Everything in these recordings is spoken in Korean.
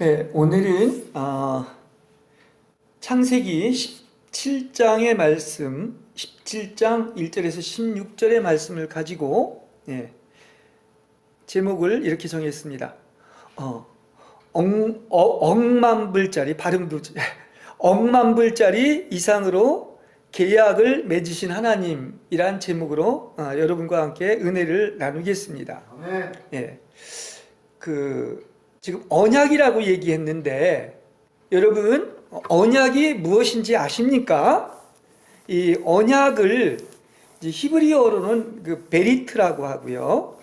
네, 오늘은 창세기 17장의 말씀, 17장 1절에서 16절의 말씀을 가지고 제목을 이렇게 정했습니다. 억만불짜리, 발음도 억만불짜리 이상으로 계약을 맺으신 하나님이란 제목으로 여러분과 함께 은혜를 나누겠습니다. 예, 지금 언약이라고 얘기했는데 여러분 언약이 무엇인지 아십니까? 이 언약을 히브리어로는 베리트라고 하고요,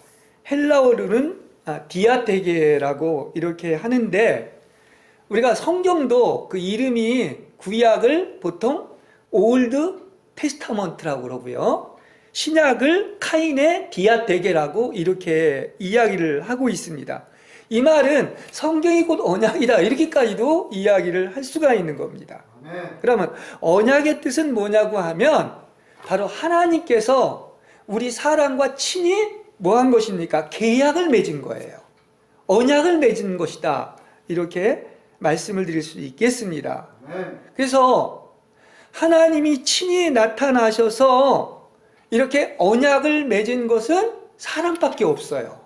헬라어로는 디아테게라고 이렇게 하는데, 우리가 성경도 그 이름이 구약을 보통 올드 테스타먼트라고 그러고요, 신약을 카인의 디아테게라고 이렇게 이야기를 하고 있습니다. 이 말은 성경이 곧 언약이다 이렇게까지도 이야기를 할 수가 있는 겁니다. 그러면 언약의 뜻은 뭐냐고 하면 바로 하나님께서 우리 사람과 친히 뭐 한 것입니까? 계약을 맺은 거예요. 언약을 맺은 것이다, 이렇게 말씀을 드릴 수 있겠습니다. 그래서 하나님이 친히 나타나셔서 이렇게 언약을 맺은 것은 사람밖에 없어요.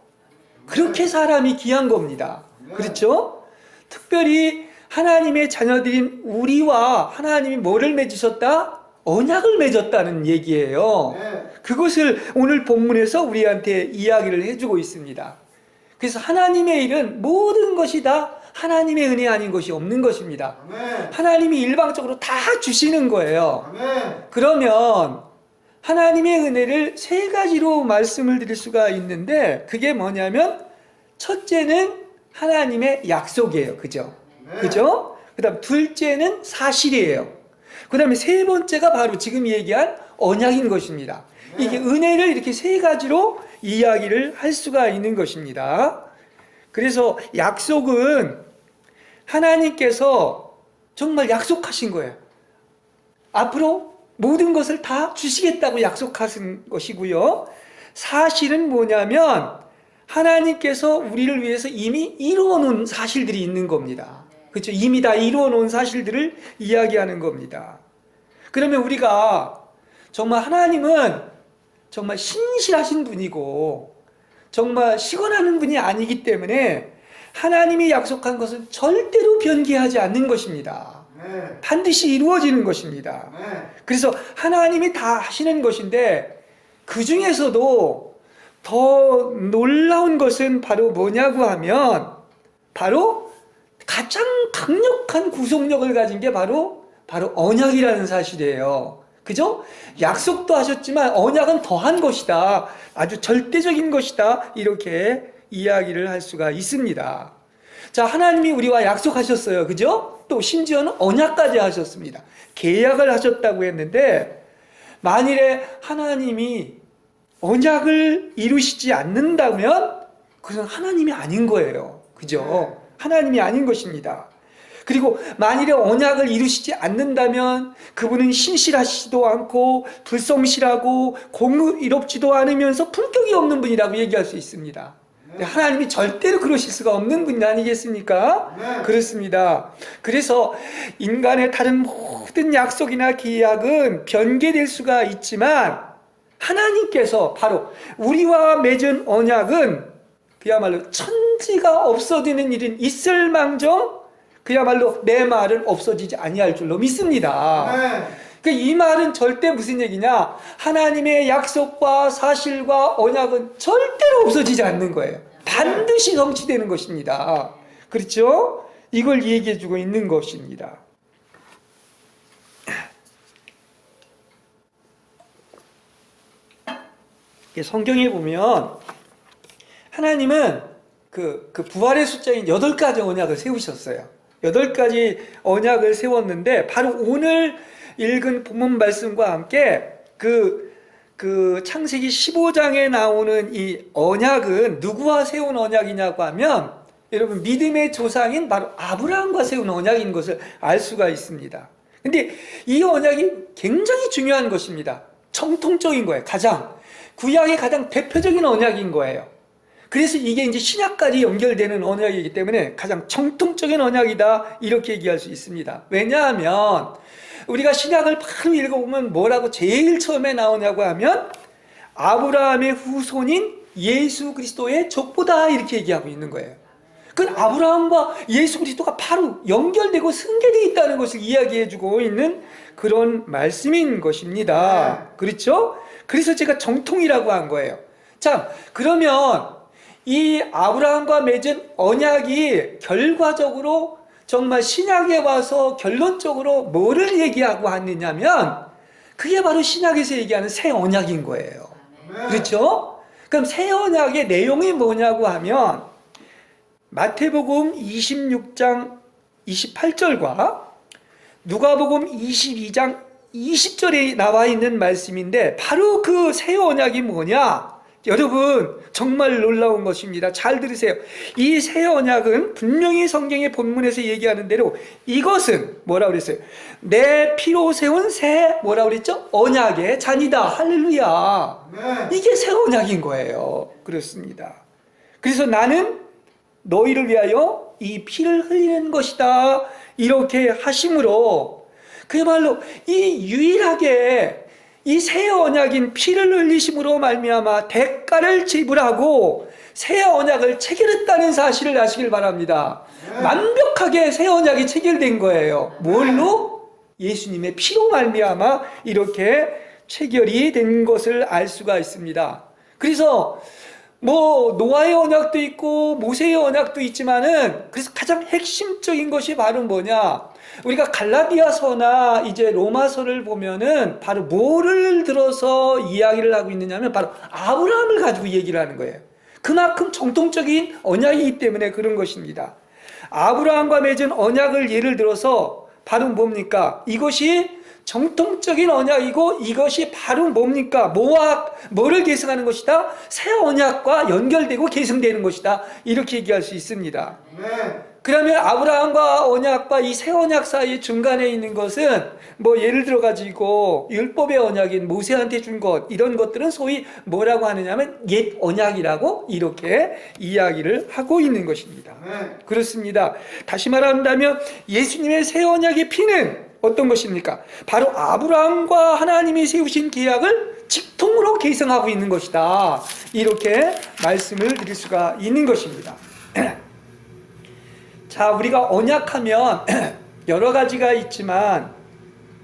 그렇게 사람이 귀한 겁니다. 그렇죠? 특별히 하나님의 자녀들인 우리와 하나님이 뭐를 맺으셨다? 언약을 맺었다는 얘기예요. 그것을 오늘 본문에서 우리한테 이야기를 해주고 있습니다. 그래서 하나님의 일은 모든 것이 다 하나님의 은혜 아닌 것이 없는 것입니다. 하나님이 일방적으로 다 주시는 거예요. 그러면 하나님의 은혜를 세 가지로 말씀을 드릴 수가 있는데, 그게 뭐냐면 첫째는 하나님의 약속이에요. 그죠? 그죠? 그 다음 둘째는 사실이에요. 그 다음에 세 번째가 바로 지금 얘기한 언약인 것입니다. 이게 은혜를 이렇게 세 가지로 이야기를 할 수가 있는 것입니다. 그래서 약속은 하나님께서 정말 약속하신 거예요. 앞으로 모든 것을 다 주시겠다고 약속하신 것이고요. 사실은 뭐냐면 하나님께서 우리를 위해서 이미 이루어 놓은 사실들이 있는 겁니다. 그렇죠? 이미 다 이루어 놓은 사실들을 이야기하는 겁니다. 그러면 우리가 정말 하나님은 정말 신실하신 분이고 정말 시건하는 분이 아니기 때문에 하나님이 약속한 것은 절대로 변개하지 않는 것입니다. 반드시 이루어지는 것입니다. 그래서 하나님이 다 하시는 것인데, 그 중에서도 더 놀라운 것은 바로 뭐냐고 하면 바로 가장 강력한 구속력을 가진 게 바로 언약이라는 사실이에요. 그죠? 약속도 하셨지만 언약은 더한 것이다, 아주 절대적인 것이다, 이렇게 이야기를 할 수가 있습니다. 자, 하나님이 우리와 약속하셨어요. 그죠? 또 심지어는 언약까지 하셨습니다. 계약을 하셨다고 했는데, 만일에 하나님이 언약을 이루시지 않는다면 그것은 하나님이 아닌 거예요. 그죠? 하나님이 아닌 것입니다. 그리고 만일에 언약을 이루시지 않는다면 그분은 신실하시지도 않고 불성실하고 공의롭지도 않으면서 품격이 없는 분이라고 얘기할 수 있습니다. 하나님이 절대로 그러실 수가 없는 분이 아니겠습니까? 그렇습니다. 그래서 인간의 다른 모든 약속이나 계약은 변개될 수가 있지만 하나님께서 바로 우리와 맺은 언약은 그야말로 천지가 없어지는 일은 있을망정 그야말로 내 말은 없어지지 아니할 줄로 믿습니다. 이 말은 절대 무슨 얘기냐? 하나님의 약속과 사실과 언약은 절대로 없어지지 않는 거예요. 반드시 성취되는 것입니다. 그렇죠? 이걸 얘기해 주고 있는 것입니다. 성경에 보면 하나님은 그 부활의 숫자인 8가지 언약을 세우셨어요. 8가지 언약을 세웠는데, 바로 오늘 읽은 본문 말씀과 함께 그 창세기 15장에 나오는 이 언약은 누구와 세운 언약이냐고 하면, 여러분, 믿음의 조상인 바로 아브라함과 세운 언약인 것을 알 수가 있습니다. 근데 이 언약이 굉장히 중요한 것입니다. 정통적인 거예요. 구약의 가장 대표적인 언약인 거예요. 그래서 이게 이제 신약까지 연결되는 언약이기 때문에 가장 정통적인 언약이다, 이렇게 얘기할 수 있습니다. 왜냐하면 우리가 신약을 바로 읽어보면 뭐라고 제일 처음에 나오냐고 하면 아브라함의 후손인 예수 그리스도의 족보다, 이렇게 얘기하고 있는 거예요. 그 아브라함과 예수 그리스도가 바로 연결되고 승계되어 있다는 것을 이야기해주고 있는 그런 말씀인 것입니다. 그렇죠? 그래서 제가 정통이라고 한 거예요. 자, 그러면 이 아브라함과 맺은 언약이 결과적으로 정말 신약에 와서 결론적으로 뭐를 얘기하고 하느냐면 그게 바로 신약에서 얘기하는 새 언약인 거예요. 그렇죠? 그럼 새 언약의 내용이 뭐냐고 하면 마태복음 26장 28절과 누가복음 22장 20절에 나와 있는 말씀인데 바로 그 새 언약이 뭐냐? 여러분 정말 놀라운 것입니다. 잘 들으세요. 이 새 언약은 분명히 성경의 본문에서 얘기하는 대로 이것은 뭐라고 그랬어요? 내 피로 세운 새 뭐라고 그랬죠? 언약의 잔이다. 할렐루야. 이게 새 언약인 거예요. 그렇습니다. 그래서 나는 너희를 위하여 이 피를 흘리는 것이다, 이렇게 하심으로 그야말로 이 유일하게 이 새 언약인 피를 흘리심으로 말미암아 대가를 지불하고 새 언약을 체결했다는 사실을 아시길 바랍니다. 완벽하게 새 언약이 체결된 거예요. 뭘로? 예수님의 피로 말미암아 이렇게 체결이 된 것을 알 수가 있습니다. 그래서 뭐 노아의 언약도 있고 모세의 언약도 있지만은 그래서 가장 핵심적인 것이 바로 뭐냐? 우리가 갈라디아서나 이제 로마서를 보면은 바로 뭐를 들어서 이야기를 하고 있느냐면 바로 아브라함을 가지고 얘기를 하는 거예요. 그만큼 정통적인 언약이기 때문에 그런 것입니다. 아브라함과 맺은 언약을 예를 들어서 바로 뭡니까? 이것이 정통적인 언약이고 이것이 바로 뭡니까? 뭐를 계승하는 것이다? 새 언약과 연결되고 계승되는 것이다, 이렇게 얘기할 수 있습니다. 그러면 아브라함과 언약과 이 새 언약 사이 중간에 있는 것은 뭐 예를 들어 가지고 율법의 언약인 모세한테 준 것, 이런 것들은 소위 뭐라고 하느냐면 옛 언약이라고 이렇게 이야기를 하고 있는 것입니다. 그렇습니다. 다시 말한다면 예수님의 새 언약의 피는 어떤 것입니까? 바로 아브라함과 하나님이 세우신 계약을 직통으로 계승하고 있는 것이다, 이렇게 말씀을 드릴 수가 있는 것입니다. 자, 우리가 언약하면 여러 가지가 있지만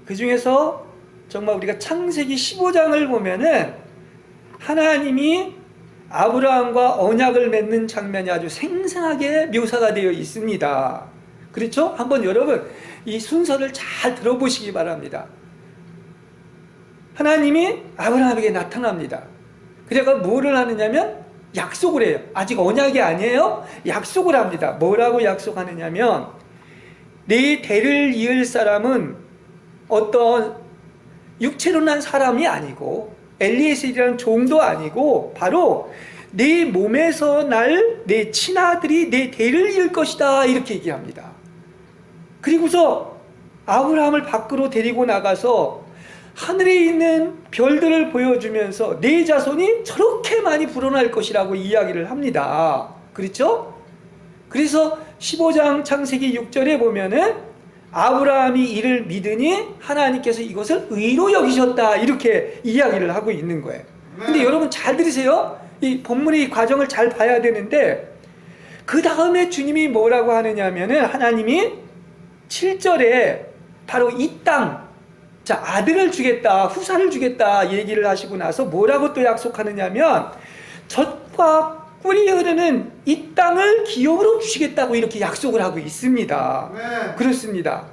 그 중에서 정말 우리가 창세기 15장을 보면은 하나님이 아브라함과 언약을 맺는 장면이 아주 생생하게 묘사가 되어 있습니다. 그렇죠? 한번 여러분 이 순서를 잘 들어보시기 바랍니다. 하나님이 아브라함에게 나타납니다. 그래가 뭐를 하느냐면 약속을 해요. 아직 언약이 아니에요. 약속을 합니다. 뭐라고 약속하느냐면 네 대를 이을 사람은 어떤 육체로 난 사람이 아니고 엘리에셀이라는 종도 아니고 바로 네 몸에서 날 내 친아들이 내 대를 이을 것이다, 이렇게 얘기합니다. 그리고서 아브라함을 밖으로 데리고 나가서 하늘에 있는 별들을 보여주면서 네 자손이 저렇게 많이 불어날 것이라고 이야기를 합니다. 그렇죠? 그래서 15장 창세기 6절에 보면은 아브라함이 이를 믿으니 하나님께서 이것을 의로 여기셨다, 이렇게 이야기를 하고 있는 거예요. 근데 여러분 잘 들으세요. 이 본문의 과정을 잘 봐야 되는데 그 다음에 주님이 뭐라고 하느냐면은 하나님이 7절에 바로 이 땅, 자, 아들을 주겠다, 후사를 주겠다 얘기를 하시고 나서 뭐라고 또 약속하느냐면 젖과 꿀이 흐르는 이 땅을 기업으로 주시겠다고 이렇게 약속을 하고 있습니다. 그렇습니다.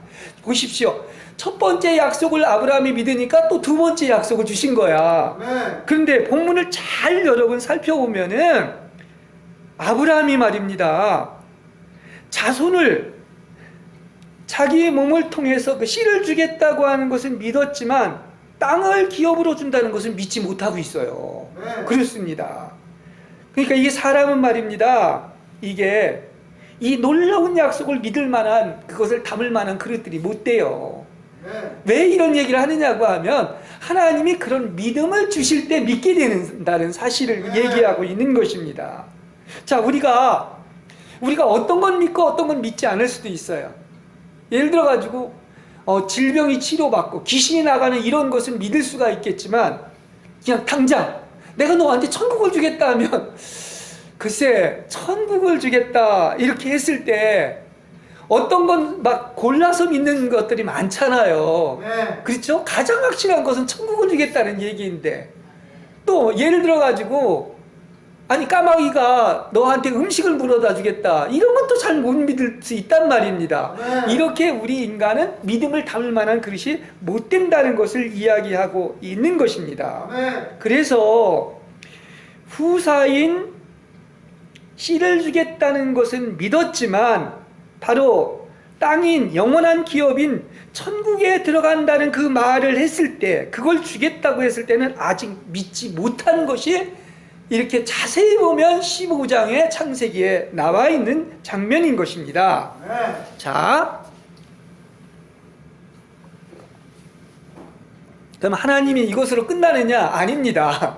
보십시오. 첫 번째 약속을 아브라함이 믿으니까 또 두 번째 약속을 주신 거야. 그런데 본문을 잘 여러분 살펴보면은 아브라함이 말입니다. 자손을 자기의 몸을 통해서 그 씨를 주겠다고 하는 것은 믿었지만 땅을 기업으로 준다는 것은 믿지 못하고 있어요. 그렇습니다. 그러니까 이게 사람은 말입니다. 이게 이 놀라운 약속을 믿을 만한, 그것을 담을 만한 그릇들이 못 돼요. 왜 이런 얘기를 하느냐고 하면 하나님이 그런 믿음을 주실 때 믿게 된다는 사실을 얘기하고 있는 것입니다. 자, 우리가 어떤 건 믿고 어떤 건 믿지 않을 수도 있어요. 예를 들어 가지고 질병이 치료받고 귀신이 나가는 이런 것은 믿을 수가 있겠지만, 그냥 당장 내가 너한테 천국을 주겠다 하면, 글쎄 천국을 주겠다 이렇게 했을 때 어떤 건 막 골라서 믿는 것들이 많잖아요. 네. 그렇죠? 가장 확실한 것은 천국을 주겠다는 얘기인데, 또 예를 들어 가지고 아니 까마귀가 너한테 음식을 물어다 주겠다 이런 것도 잘 못 믿을 수 있단 말입니다. 네. 이렇게 우리 인간은 믿음을 담을 만한 그릇이 못 된다는 것을 이야기하고 있는 것입니다. 네. 그래서 후사인 씨를 주겠다는 것은 믿었지만, 바로 땅인 영원한 기업인 천국에 들어간다는 그 말을 했을 때, 그걸 주겠다고 했을 때는 아직 믿지 못한 것이 이렇게 자세히 보면 15장의 창세기에 나와 있는 장면인 것입니다. 네. 자, 그럼 하나님이 이것으로 끝나느냐? 아닙니다.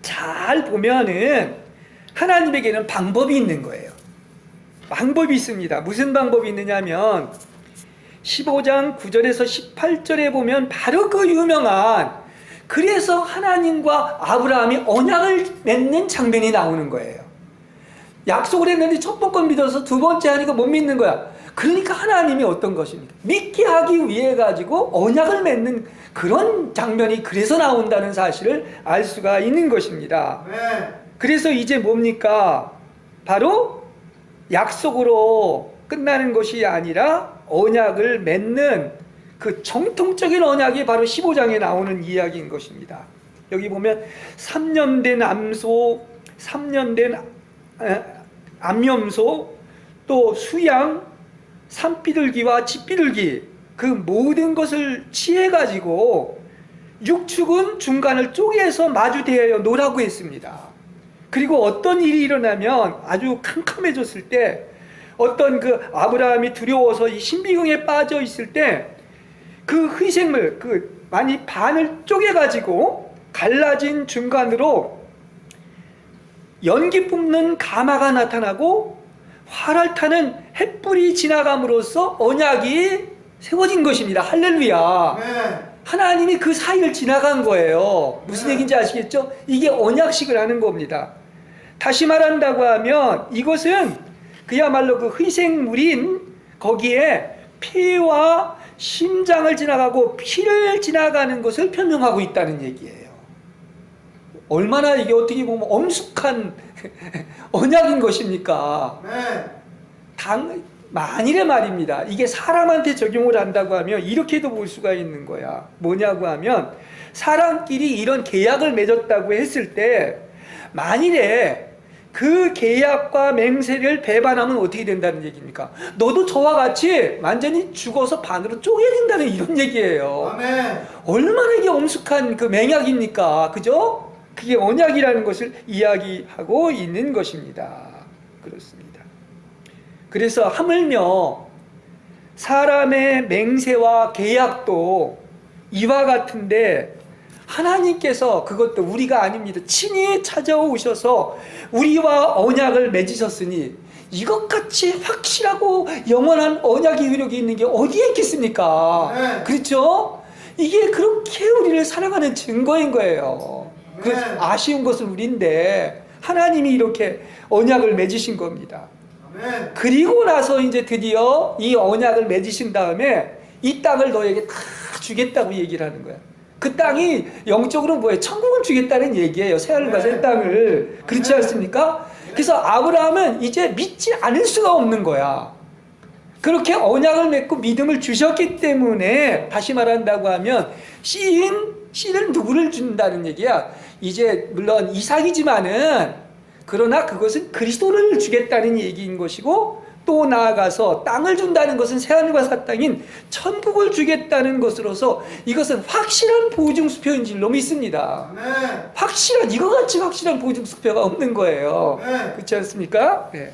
잘 보면은 하나님에게는 방법이 있는 거예요. 방법이 있습니다. 무슨 방법이 있느냐면 15장 9절에서 18절에 보면 바로 그 유명한, 그래서 하나님과 아브라함이 언약을 맺는 장면이 나오는 거예요. 약속을 했는데 첫 번째 믿어서 두 번째 하니까 못 믿는 거야. 그러니까 하나님이 어떤 것입니까? 믿게 하기 위해 가지고 언약을 맺는 그런 장면이 그래서 나온다는 사실을 알 수가 있는 것입니다. 네. 그래서 이제 뭡니까? 바로 약속으로 끝나는 것이 아니라 언약을 맺는 그 정통적인 언약이 바로 15장에 나오는 이야기인 것입니다. 여기 보면 3년 된 암소, 3년 된 암염소, 또 수양, 산비둘기와 집비둘기, 그 모든 것을 취해가지고 육축은 중간을 쪼개서 마주대하여 놓으라고 했습니다. 그리고 어떤 일이 일어나면 아주 캄캄해졌을 때, 어떤 그 아브라함이 두려워서 이 신비경에 빠져 있을 때 그 희생물, 그 많이 반을 쪼개가지고 갈라진 중간으로 연기 뿜는 가마가 나타나고 활을 타는 햇불이 지나감으로써 언약이 세워진 것입니다. 할렐루야. 네. 하나님이 그 사이를 지나간 거예요. 무슨 얘기인지 아시겠죠? 이게 언약식을 하는 겁니다. 다시 말한다고 하면 이것은 그야말로 그 희생물인 거기에 피와 심장을 지나가고 피를 지나가는 것을 표명하고 있다는 얘기예요. 얼마나 이게 어떻게 보면 엄숙한 언약인 것입니까? 네. 만일의 말입니다. 이게 사람한테 적용을 한다고 하면 이렇게도 볼 수가 있는 거야. 뭐냐고 하면 사람끼리 이런 계약을 맺었다고 했을 때 만일에 그 계약과 맹세를 배반하면 어떻게 된다는 얘기입니까? 너도 저와 같이 완전히 죽어서 반으로 쪼개진다는 이런 얘기예요. 아멘. 얼마나 이게 엄숙한 그 맹약입니까? 그죠? 그게 언약이라는 것을 이야기하고 있는 것입니다. 그렇습니다. 그래서 하물며 사람의 맹세와 계약도 이와 같은데 하나님께서 그것도 우리가 아닙니다. 친히 찾아오셔서 우리와 언약을 맺으셨으니 이것같이 확실하고 영원한 언약의 효력이 있는 게 어디에 있겠습니까? 네. 그렇죠? 이게 그렇게 우리를 사랑하는 증거인 거예요. 네. 그래서 아쉬운 것은 우리인데 하나님이 이렇게 언약을 맺으신 겁니다. 아멘. 그리고 나서 이제 드디어 이 언약을 맺으신 다음에 이 땅을 너에게 다 주겠다고 얘기를 하는 거야. 그 땅이 영적으로 뭐예요? 천국을 주겠다는 얘기예요. 새하늘과 새 땅을. 그렇지 않습니까? 그래서 아브라함은 이제 믿지 않을 수가 없는 거야. 그렇게 언약을 맺고 믿음을 주셨기 때문에 다시 말한다고 하면 씨는 누구를 준다는 얘기야. 이제 물론 이삭이지만은 그러나 그것은 그리스도를 주겠다는 얘기인 것이고, 또 나아가서 땅을 준다는 것은 새하늘과 새 땅인 천국을 주겠다는 것으로서 이것은 확실한 보증수표인 줄로 믿습니다. 아멘. 확실한, 이거같이 확실한 보증수표가 없는 거예요. 네. 그렇지 않습니까? 네.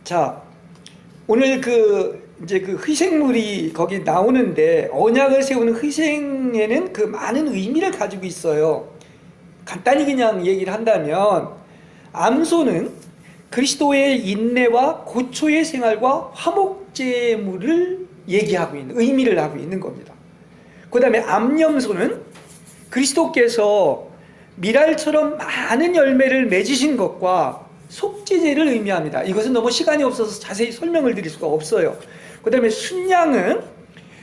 자, 오늘 그 이제 그 희생물이 거기 나오는데 언약을 세우는 희생에는 그 많은 의미를 가지고 있어요. 간단히 그냥 얘기를 한다면 암소는 그리스도의 인내와 고초의 생활과 화목제물을 얘기하고 있는 의미를 하고 있는 겁니다. 그 다음에 암염소는 그리스도께서 밀알처럼 많은 열매를 맺으신 것과 속죄제를 의미합니다. 이것은 너무 시간이 없어서 자세히 설명을 드릴 수가 없어요. 그 다음에 순양은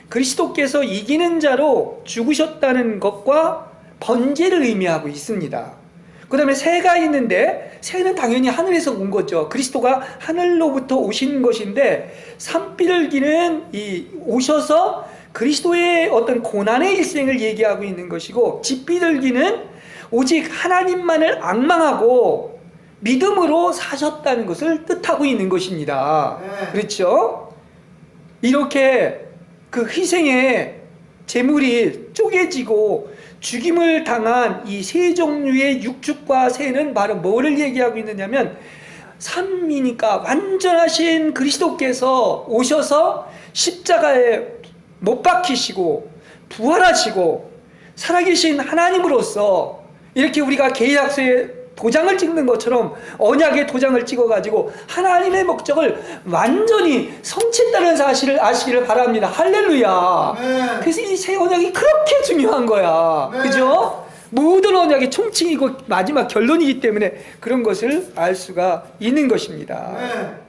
그리스도께서 이기는 자로 죽으셨다는 것과 번제를 의미하고 있습니다. 그 다음에 새가 있는데 새는 당연히 하늘에서 온 거죠. 그리스도가 하늘로부터 오신 것인데 산비둘기는 오셔서 그리스도의 어떤 고난의 일생을 얘기하고 있는 것이고 집비둘기는 오직 하나님만을 앙망하고 믿음으로 사셨다는 것을 뜻하고 있는 것입니다. 그렇죠? 이렇게 그 희생의 제물이 쪼개지고 죽임을 당한 이 세 종류의 육축과 새는 바로 뭐를 얘기하고 있느냐면 삼위니까 완전하신 그리스도께서 오셔서 십자가에 못 박히시고 부활하시고 살아계신 하나님으로서 이렇게 우리가 계약서에 도장을 찍는 것처럼 언약의 도장을 찍어가지고 하나님의 목적을 완전히 성취했다는 사실을 아시기를 바랍니다. 할렐루야. 네. 그래서 이 새 언약이 그렇게 중요한 거야. 네. 그죠? 모든 언약의 총칭이고 마지막 결론이기 때문에 그런 것을 알 수가 있는 것입니다. 네.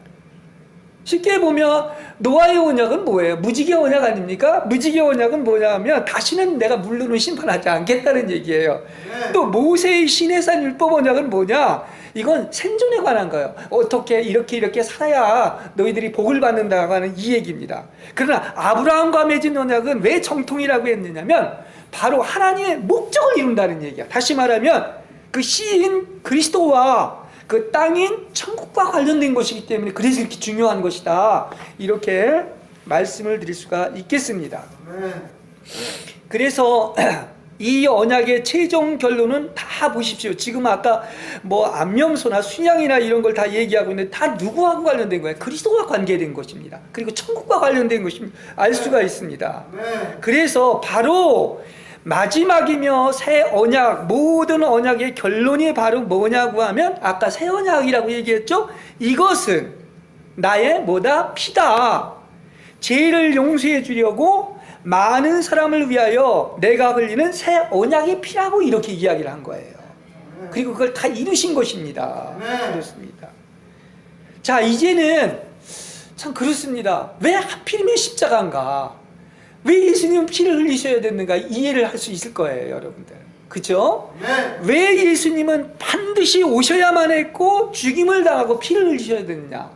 쉽게 보면 노아의 언약은 뭐예요? 무지개 언약 아닙니까? 무지개 언약은 뭐냐면 다시는 내가 물로는 심판하지 않겠다는 얘기예요. 네. 또 모세의 시내산 율법 언약은 뭐냐? 이건 생존에 관한 거예요. 어떻게 이렇게 살아야 너희들이 복을 받는다고 하는 이 얘기입니다. 그러나 아브라함과 맺은 언약은 왜 정통이라고 했느냐면 바로 하나님의 목적을 이룬다는 얘기야. 다시 말하면 그 씨인 그리스도와 그 땅인 천국과 관련된 것이기 때문에 그래서 이렇게 중요한 것이다. 이렇게 말씀을 드릴 수가 있겠습니다. 네. 그래서 이 언약의 최종 결론은 다 보십시오. 지금 아까 뭐 암염소나 순양이나 이런 걸 다 얘기하고 있는데 다 누구하고 관련된 거예요? 그리스도와 관계된 것입니다. 그리고 천국과 관련된 것을 알 수가 있습니다. 네. 그래서 바로 마지막이며 새 언약, 모든 언약의 결론이 바로 뭐냐고 하면 아까 새 언약이라고 얘기했죠? 이것은 나의 뭐다? 피다. 죄를 용서해 주려고 많은 사람을 위하여 내가 흘리는 새 언약의 피라고 이렇게 이야기를 한 거예요. 그리고 그걸 다 이루신 것입니다. 네. 그렇습니다. 자, 이제는 참 그렇습니다. 왜 하필이면 십자가인가? 왜 예수님은 피를 흘리셔야 됐는가? 이해를 할 수 있을 거예요, 여러분들. 그죠? 네. 왜 예수님은 반드시 오셔야만 했고 죽임을 당하고 피를 흘리셔야 됐느냐?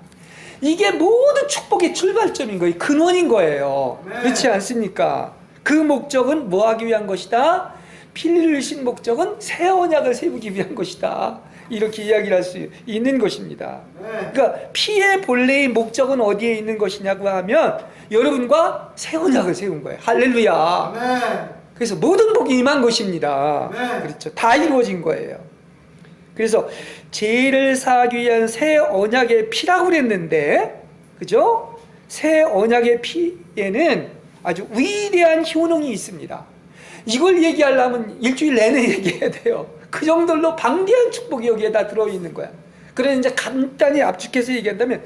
이게 모든 축복의 출발점인 거예요. 근원인 거예요. 네. 그렇지 않습니까? 그 목적은 뭐 하기 위한 것이다? 피를 흘리신 목적은 새 언약을 세우기 위한 것이다. 이렇게 이야기를 할 수 있는 것입니다. 네. 그러니까 피의 본래의 목적은 어디에 있는 것이냐고 하면 여러분과 새 언약을 세운 거예요. 할렐루야. 네. 그래서 모든 복이 임한 것입니다. 네. 그렇죠. 다 이루어진 거예요. 그래서 죄를 사하기 위한 새 언약의 피라고 그랬는데, 그죠? 새 언약의 피에는 아주 위대한 효능이 있습니다. 이걸 얘기하려면 일주일 내내 얘기해야 돼요. 그 정도로 방대한 축복이 여기에 다 들어있는 거야. 그래서 이제 간단히 압축해서 얘기한다면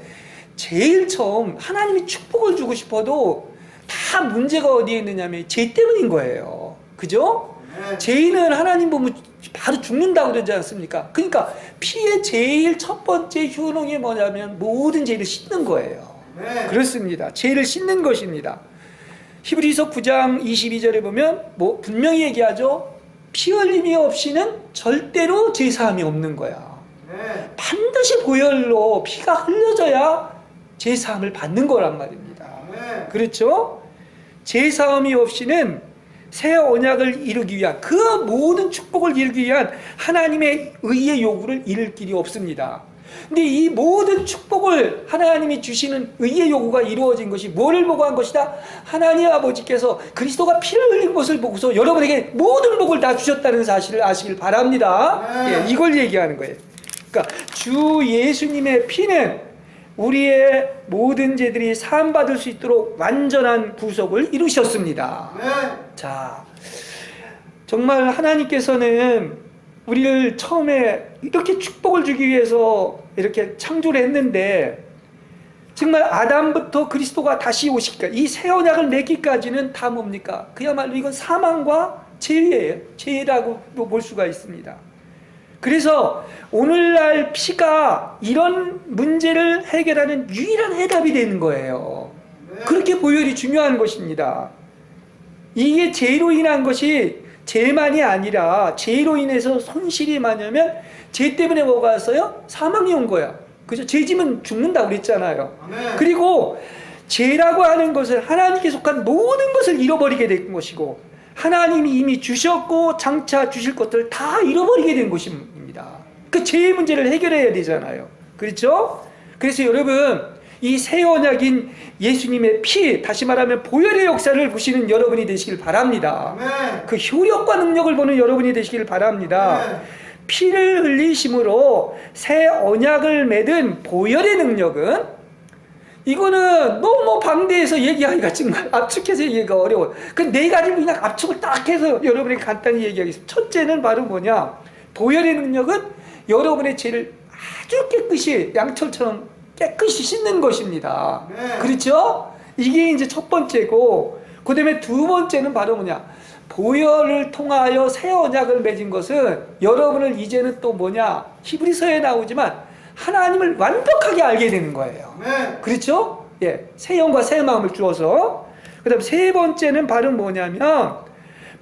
제일 처음 하나님이 축복을 주고 싶어도 다 문제가 어디에 있느냐면 죄 때문인 거예요. 그죠? 네. 죄인은 하나님 보면 바로 죽는다고 그러지 않습니까? 그러니까 피의 제일 첫 번째 효능이 뭐냐면 모든 죄를 씻는 거예요. 네. 그렇습니다. 죄를 씻는 것입니다. 히브리서 9장 22절에 보면 뭐 분명히 얘기하죠. 피 흘림이 없이는 절대로 죄사함이 없는 거야. 네. 반드시 보혈로 피가 흘려져야 죄사함을 받는 거란 말입니다. 네. 그렇죠? 죄사함이 없이는 새 언약을 이루기 위한 그 모든 축복을 이루기 위한 하나님의 의의 요구를 이룰 길이 없습니다. 근데 이 모든 축복을 하나님이 주시는 의의 요구가 이루어진 것이 뭐를 보고 한 것이다? 하나님 아버지께서 그리스도가 피를 흘린 것을 보고서 여러분에게 모든 복을 다 주셨다는 사실을 아시길 바랍니다. 네. 예, 이걸 얘기하는 거예요. 그러니까 주 예수님의 피는 우리의 모든 죄들이 사함받을 수 있도록 완전한 구속을 이루셨습니다. 아멘. 자, 정말 하나님께서는 우리를 처음에 이렇게 축복을 주기 위해서 이렇게 창조를 했는데, 정말 아담부터 그리스도가 다시 오시기까지 이 새 언약을 맺기까지는 다 뭡니까? 그야말로 이건 사망과 죄예요. 죄라고도 볼 수가 있습니다. 그래서 오늘날 피가 이런 문제를 해결하는 유일한 해답이 되는 거예요. 그렇게 보혈이 중요한 것입니다. 이게 죄로 인한 것이 죄만이 아니라, 죄로 인해서 손실이 많으면 죄 때문에 뭐가 왔어요? 사망이 온 거야. 그죠? 죄지면 죽는다고 그랬잖아요. 아멘. 그리고 죄라고 하는 것은 하나님께 속한 모든 것을 잃어버리게 된 것이고, 하나님이 이미 주셨고 장차 주실 것들을 다 잃어버리게 된 것입니다. 그 죄의 문제를 해결해야 되잖아요. 그렇죠? 그래서 여러분, 이 새 언약인 예수님의 피, 다시 말하면 보혈의 역사를 보시는 여러분이 되시길 바랍니다. 아멘. 그 효력과 능력을 보는 여러분이 되시길 바랍니다. 아멘. 피를 흘리심으로 새 언약을 맺은 보혈의 능력은, 이거는 너무 방대해서 얘기하기가 정말 압축해서 얘기가 어려워요. 그 네 가지로 그냥 압축을 딱 해서 여러분에게 간단히 얘기하겠습니다. 첫째는 바로 뭐냐? 보혈의 능력은 여러분의 죄를 아주 깨끗이, 양철처럼 깨끗이 씻는 것입니다. 네. 그렇죠? 이게 이제 첫 번째고, 그 다음에 두 번째는 바로 뭐냐? 보혈을 통하여 새 언약을 맺은 것은 여러분을 이제는 또 뭐냐? 히브리서에 나오지만 하나님을 완벽하게 알게 되는 거예요. 아멘. 그렇죠? 예, 새 영과 새 마음을 주어서. 그 다음 세 번째는 바로 뭐냐면,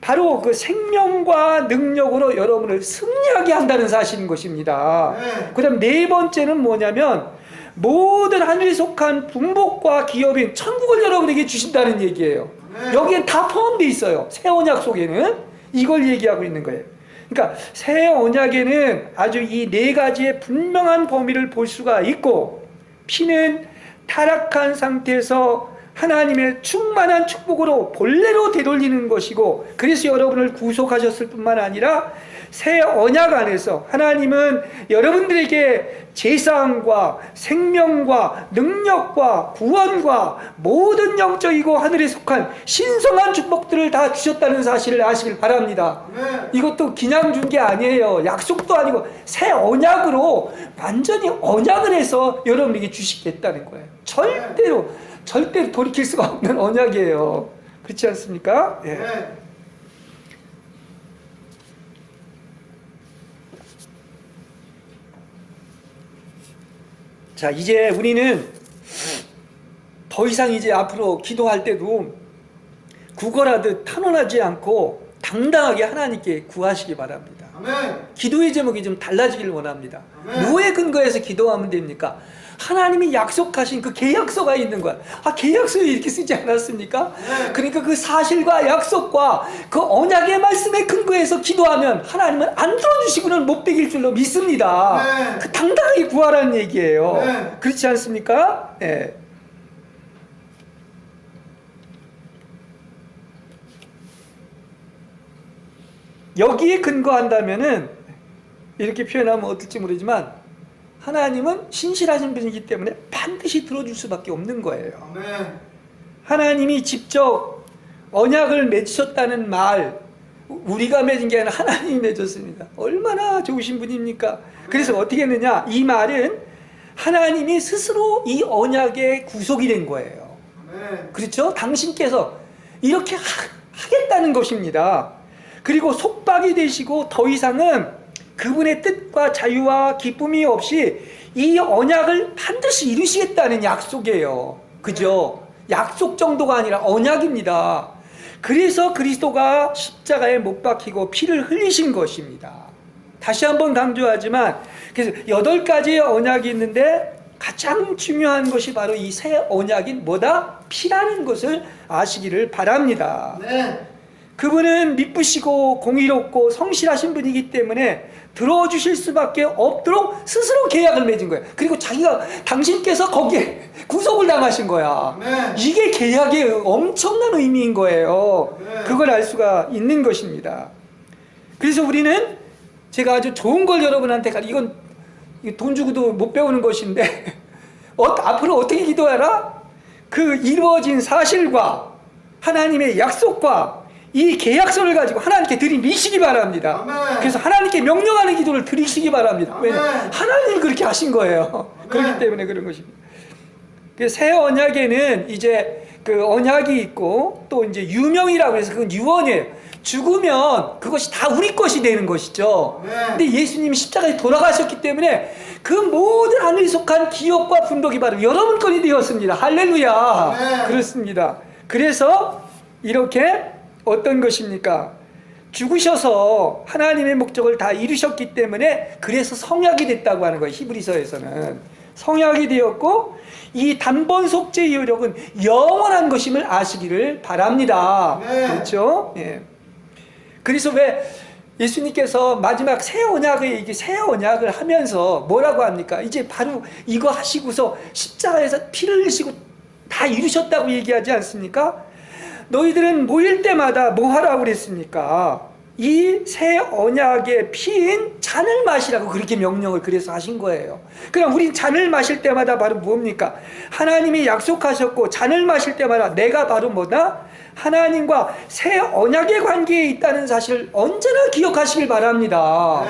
바로 그 생명과 능력으로 여러분을 승리하게 한다는 사실인 것입니다. 네. 그 다음 네 번째는 뭐냐면, 모든 하늘에 속한 분복과 기업인 천국을 여러분에게 주신다는 얘기예요. 네. 여기엔 다 포함되어 있어요. 새 언약 속에는. 이걸 얘기하고 있는 거예요. 그러니까 새 언약에는 아주 이 네 가지의 분명한 범위를 볼 수가 있고, 피는 타락한 상태에서 하나님의 충만한 축복으로 본래로 되돌리는 것이고, 그래서 여러분을 구속하셨을 뿐만 아니라 새 언약 안에서 하나님은 여러분들에게 제사함과 생명과 능력과 구원과 모든 영적이고 하늘에 속한 신성한 축복들을 다 주셨다는 사실을 아시길 바랍니다. 아멘. 이것도 그냥 준 게 아니에요. 약속도 아니고 새 언약으로 완전히 언약을 해서 여러분에게 주시겠다는 거예요. 절대로 돌이킬 수가 없는 언약이에요. 그렇지 않습니까? 예. 아멘. 자, 이제 우리는 더 이상 이제 앞으로 기도할 때도 구걸하듯 탄원하지 않고 당당하게 하나님께 구하시기 바랍니다. 아멘. 기도의 제목이 좀 달라지길 원합니다. 아멘. 뭐에 근거해서 기도하면 됩니까? 하나님이 약속하신 그 계약서가 있는 거야. 계약서에 이렇게 쓰지 않았습니까? 네. 그러니까 그 사실과 약속과 그 언약의 말씀에 근거해서 기도하면 하나님은 안 들어주시고는 못 베길 줄로 믿습니다. 네. 그 당당하게 구하라는 얘기예요. 네. 그렇지 않습니까? 네. 여기에 근거한다면은 이렇게 표현하면 어떨지 모르지만, 하나님은 신실하신 분이기 때문에 반드시 들어줄 수밖에 없는 거예요. 아멘. 하나님이 직접 언약을 맺으셨다는 말, 우리가 맺은 게 아니라 하나님이 맺었습니다. 얼마나 좋으신 분입니까? 그래서 어떻게 했느냐? 이 말은 하나님이 스스로 이 언약의 구속이 된 거예요. 아멘. 그렇죠? 당신께서 이렇게 하겠다는 것입니다. 그리고 속박이 되시고 더 이상은 그분의 뜻과 자유와 기쁨이 없이 이 언약을 반드시 이루시겠다는 약속이에요. 그죠? 약속 정도가 아니라 언약입니다. 그래서 그리스도가 십자가에 못 박히고 피를 흘리신 것입니다. 다시 한번 강조하지만, 그래서 8가지의 언약이 있는데 가장 중요한 것이 바로 이 새 언약인 뭐다? 피라는 것을 아시기를 바랍니다. 네. 그분은 미쁘시고 공의롭고 성실하신 분이기 때문에 들어주실 수밖에 없도록 스스로 계약을 맺은 거예요. 그리고 당신께서 거기에 구속을 당하신 거야. 네. 이게 계약의 엄청난 의미인 거예요. 네. 그걸 알 수가 있는 것입니다. 그래서 우리는, 제가 아주 좋은 걸 여러분한테 이건 돈 주고도 못 배우는 것인데 앞으로 어떻게 기도하라? 그 이루어진 사실과 하나님의 약속과 이 계약서를 가지고 하나님께 들이미시기 바랍니다. 아멘. 그래서 하나님께 명령하는 기도를 드리시기 바랍니다. 왜냐하면 아멘. 하나님이 그렇게 하신 거예요. 그렇기 때문에 그런 것입니다. 새 언약에는 이제 그 언약이 있고 또 이제 유명이라고 해서 그건 유언이에요. 죽으면 그것이 다 우리 것이 되는 것이죠. 근데 예수님이 십자가에 돌아가셨기 때문에 그 모든 하늘에 속한 기업과 분덕이 바로 여러분 것이 되었습니다. 할렐루야. 그렇습니다. 그래서 이렇게 어떤 것입니까? 죽으셔서 하나님의 목적을 다 이루셨기 때문에 그래서 성약이 됐다고 하는 거예요. 히브리서에서는 성약이 되었고 이 단번 속죄의 효력은 영원한 것임을 아시기를 바랍니다. 그렇죠? 예. 그래서 왜 예수님께서 마지막 새 언약을 하면서 뭐라고 합니까? 이제 바로 이거 하시고서 십자가에서 피를 흘리시고 다 이루셨다고 얘기하지 않습니까? 너희들은 모일 때마다 뭐 하라고 그랬습니까? 이 새 언약의 피인 잔을 마시라고 그렇게 명령을 그래서 하신 거예요. 그럼 우린 잔을 마실 때마다 바로 뭡니까? 하나님이 약속하셨고 잔을 마실 때마다 내가 바로 뭐다? 하나님과 새 언약의 관계에 있다는 사실을 언제나 기억하시길 바랍니다.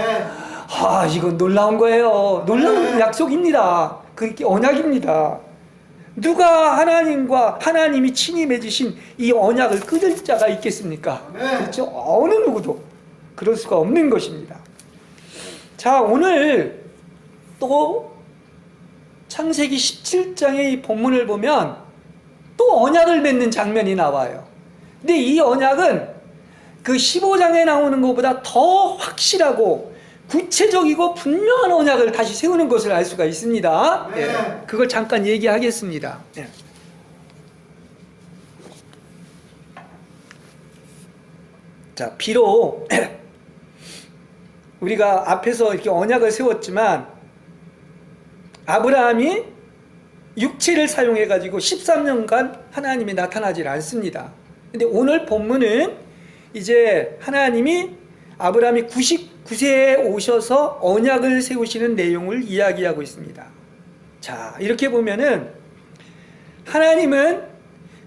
이건 놀라운 거예요. 놀라운 약속입니다. 그게 언약입니다. 누가 하나님과 하나님이 친히 맺으신 이 언약을 끊을 자가 있겠습니까? 그렇죠? 어느 누구도 그럴 수가 없는 것입니다. 자, 오늘 또 창세기 17장의 이 본문을 보면 또 언약을 맺는 장면이 나와요. 근데 이 언약은 그 15장에 나오는 것보다 더 확실하고 구체적이고 분명한 언약을 다시 세우는 것을 알 수가 있습니다. 예, 그걸 잠깐 얘기하겠습니다. 예. 자, 비록 우리가 앞에서 이렇게 언약을 세웠지만 아브라함이 육체를 사용해 가지고 13년간 하나님이 나타나질 않습니다. 근데 오늘 본문은 이제 하나님이 아브라함이 99세에 오셔서 언약을 세우시는 내용을 이야기하고 있습니다. 자, 이렇게 보면은 하나님은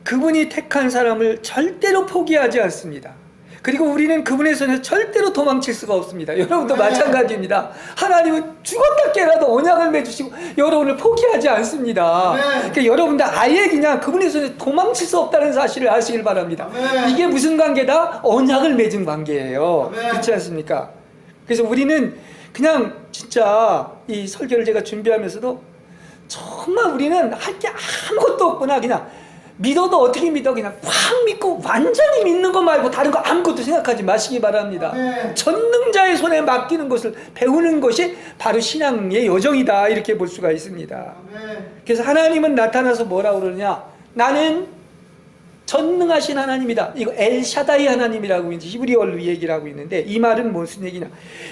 그분이 택한 사람을 절대로 포기하지 않습니다. 그리고 우리는 그분의 손에서 절대로 도망칠 수가 없습니다. 여러분도 마찬가지입니다. 하나님은 죽었다 깨라도 언약을 맺으시고 여러분을 포기하지 않습니다. 그러니까 여러분들 아예 그냥 그분의 손에서 도망칠 수 없다는 사실을 아시길 바랍니다. 이게 무슨 관계다? 언약을 맺은 관계예요. 그렇지 않습니까? 그래서 우리는 그냥 진짜 이 설교를 제가 준비하면서도 정말 우리는 할 게 아무것도 없구나. 그냥 믿어도 어떻게 믿어? 그냥 확 믿고 완전히 믿는 거 말고 다른 거 아무것도 생각하지 마시기 바랍니다. 전능자의 손에 맡기는 것을 배우는 것이 바로 신앙의 여정이다. 이렇게 볼 수가 있습니다. 그래서 하나님은 나타나서 뭐라고 그러냐? 나는 전능하신 하나님이다. 이거 엘샤다이 하나님이라고 이제 히브리어로 얘기를 하고 있는데 이 말은 무슨 얘기냐?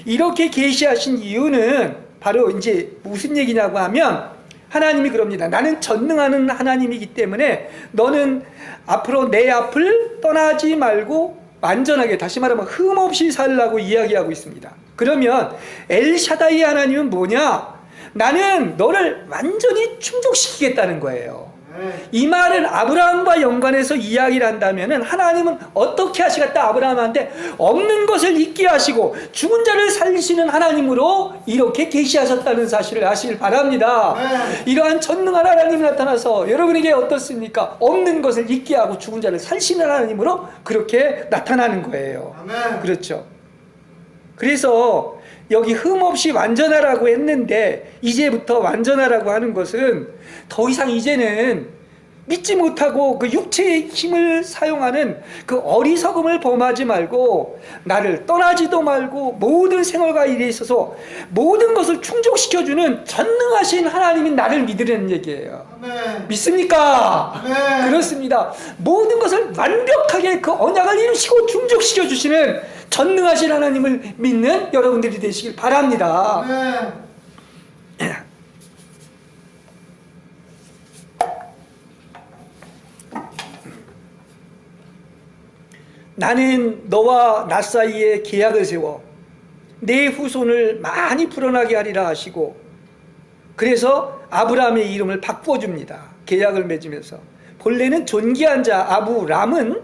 이렇게 계시하신 이유는 바로 이제 무슨 얘기냐고 하면 하나님이 그럽니다. 나는 전능하는 하나님이기 때문에 너는 앞으로 내 앞을 떠나지 말고 완전하게, 다시 말하면 흠없이 살라고 이야기하고 있습니다. 그러면 엘샤다이 하나님은 뭐냐? 나는 너를 완전히 충족시키겠다는 거예요. 이 말은 아브라함과 연관해서 이야기를 한다면 하나님은 어떻게 하시겠다? 아브라함한테 없는 것을 있게 하시고 죽은 자를 살리시는 하나님으로 이렇게 계시하셨다는 사실을 아시길 바랍니다. 이러한 전능한 하나님이 나타나서 여러분에게 어떻습니까? 없는 것을 있게 하고 죽은 자를 살리시는 하나님으로 그렇게 나타나는 거예요. 그렇죠. 그래서 여기 흠없이 완전하라고 했는데 이제부터 완전하라고 하는 것은 더 이상 이제는 믿지 못하고 그 육체의 힘을 사용하는 그 어리석음을 범하지 말고 나를 떠나지도 말고 모든 생활과 일에 있어서 모든 것을 충족시켜주는 전능하신 하나님인 나를 믿으라는 얘기예요. 믿습니까? 그렇습니다. 모든 것을 완벽하게 그 언약을 이루시고 충족시켜 주시는 전능하신 하나님을 믿는 여러분들이 되시길 바랍니다. 나는 너와 나 사이에 계약을 세워 내 후손을 많이 불어나게 하리라 하시고 그래서 아브라함의 이름을 바꿔줍니다. 계약을 맺으면서. 본래는 존귀한 자, 아브람은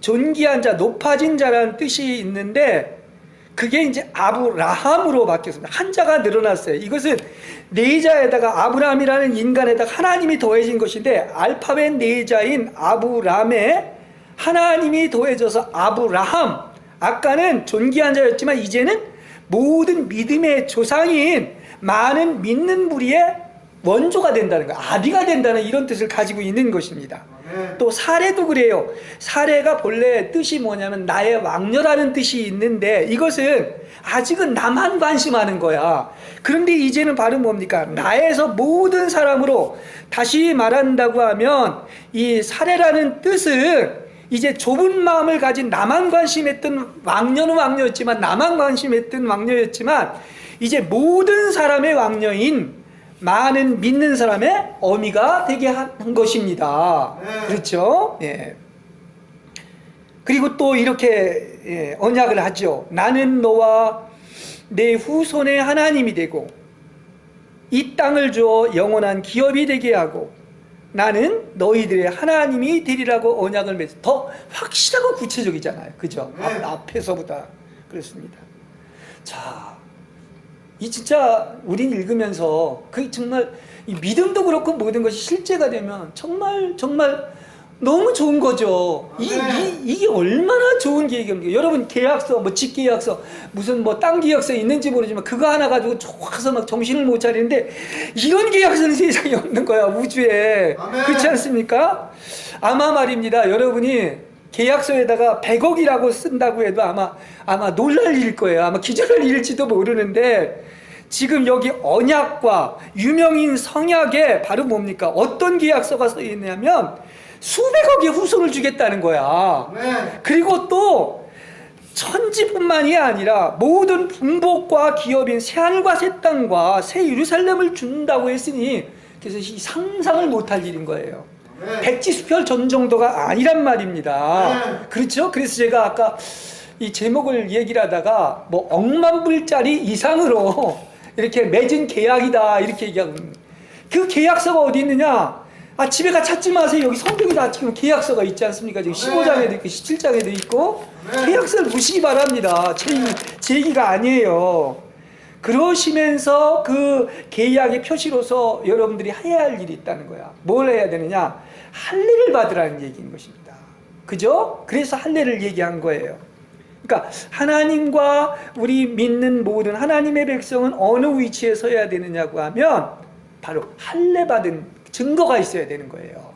존귀한 자, 높아진 자라는 뜻이 있는데 그게 이제 아브라함으로 바뀌었습니다. 한자가 늘어났어요. 이것은 네 자에다가 아브라함이라는 인간에다가 하나님이 더해진 것인데 알파벳 네 자인 아브람에 하나님이 더해져서 아브라함. 아까는 존귀한 자였지만 이제는 모든 믿음의 조상인 많은 믿는 무리의 원조가 된다는 거예요. 아비가 된다는 이런 뜻을 가지고 있는 것입니다. 또 사례도 그래요. 사례가 본래 뜻이 뭐냐면 나의 왕녀라는 뜻이 있는데 이것은 아직은 나만 관심하는 거야. 그런데 이제는 바로 뭡니까? 나에서 모든 사람으로 다시 말한다고 하면 이 사례라는 뜻은 이제 좁은 마음을 가진 나만 관심했던 왕녀는 왕녀였지만 나만 관심했던 왕녀였지만 이제 모든 사람의 왕녀인 많은 믿는 사람의 어미가 되게 한 것입니다. 그렇죠? 예. 그리고 또 이렇게 언약을 하죠. 나는 너와 내 후손의 하나님이 되고 이 땅을 주어 영원한 기업이 되게 하고 나는 너희들의 하나님이 되리라고 언약을 맺어. 더 확실하고 구체적이잖아요. 그죠? 앞에서보다 그렇습니다. 자, 이 진짜 우린 읽으면서 그 정말 이 믿음도 그렇고 모든 것이 실제가 되면 정말 너무 좋은 거죠. 이게 얼마나 좋은 계획입니까? 여러분 계약서, 뭐 집 계약서, 무슨 뭐 땅 계약서 있는지 모르지만 그거 하나 가지고 좋아서 막 정신을 못 차리는데 이런 계약서는 세상에 없는 거야, 우주에. 그렇지 않습니까? 아마 말입니다. 여러분이 계약서에다가 100억이라고 쓴다고 해도 아마 놀랄 일일 거예요. 아마 기절할 일일지도 모르는데 지금 여기 언약과 유명인 성약에 바로 뭡니까? 어떤 계약서가 써 있냐면 수백억의 후손을 주겠다는 거야. 그리고 또 천지뿐만이 아니라 모든 분복과 기업인 새하늘과 새 땅과 새 예루살렘을 준다고 했으니 그래서 이 상상을 못할 일인 거예요. 백지수별 전 정도가 아니란 말입니다. 그렇죠? 그래서 제가 아까 이 제목을 얘기를 하다가 뭐 억만 불짜리 이상으로 이렇게 맺은 계약이다 이렇게 얘기하고 그 계약서가 어디 있느냐? 집에 가 찾지 마세요. 여기 성경에 다 지금 계약서가 있지 않습니까? 지금 15장에도 있고 17장에도 있고 계약서를 보시기 바랍니다. 제 얘기가 아니에요. 그러시면서 그 계약의 표시로서 여러분들이 해야 할 일이 있다는 거야. 뭘 해야 되느냐? 할례를 받으라는 얘기인 것입니다. 그죠? 그래서 할례를 얘기한 거예요. 그러니까 하나님과 우리 믿는 모든 하나님의 백성은 어느 위치에 서야 되느냐고 하면 바로 할례 받은 증거가 있어야 되는 거예요.